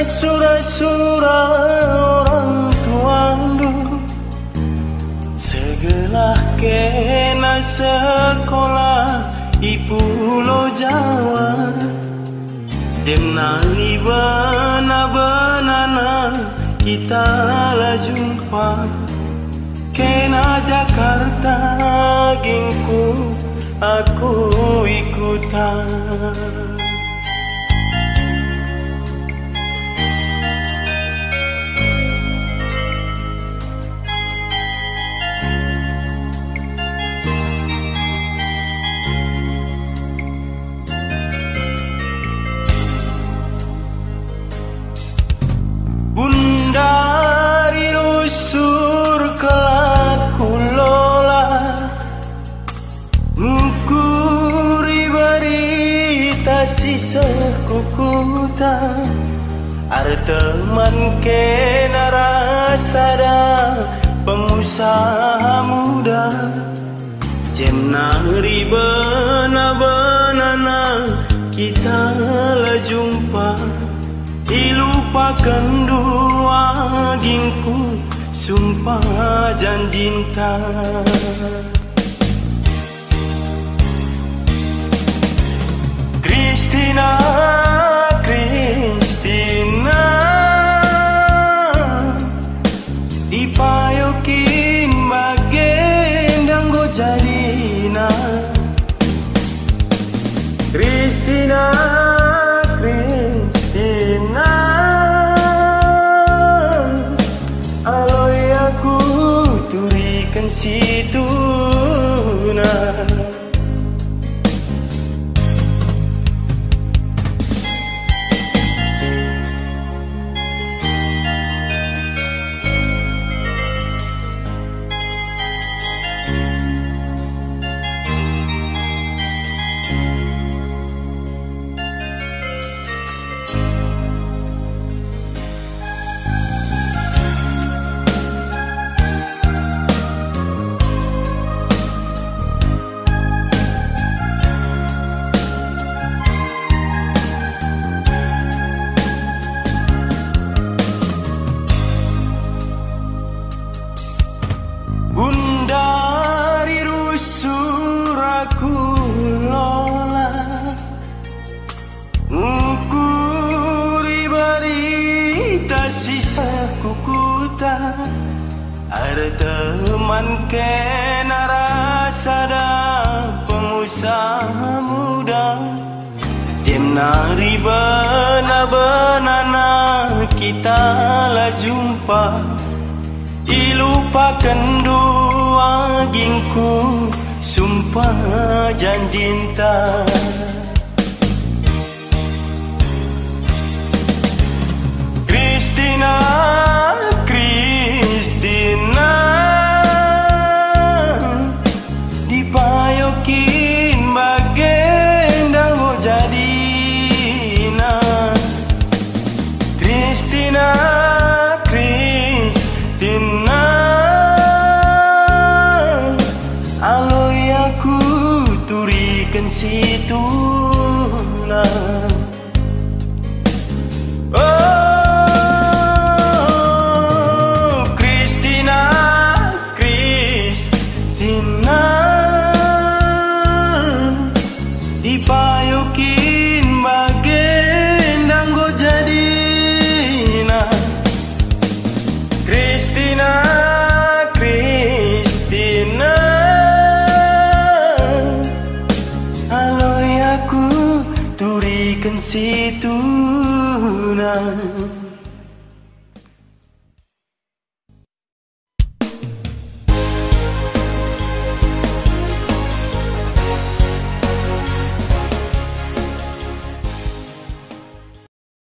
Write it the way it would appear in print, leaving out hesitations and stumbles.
sura-sura orang tuandu, segelah kena sekolah di Pulau Jawa. Denali bena-benana kita lah jumpa, kena Jakarta gingku aku ikutan. Bundari rusur kelak kulola, ngukuri berita sisa kukuta, arteman kena rasada pengusaha muda, jemnari bena-benana kita lah jumpa, dilupakan dua gingku sumpah janjinta. Kristina, Kristina, dipayokin bagendang go jadina. Kristina, Kristina, aloi aku turikan situna. Bundari rusur aku lola, ngukuri berita sisa kukuta, ada teman kena rasada pengusaha muda, jemnari bena-benana kita lah jumpa, dilupakan dua gingku sumpah janjinta. Kristina, Kristina, dipayokin bagendang go jadina. Kristina, Kristina, aloi aku turikan situna. Oh, Kristina, Kristina, dipayokin bagendang go jadina. Kristina, Kristina, aloi aku turikan situna.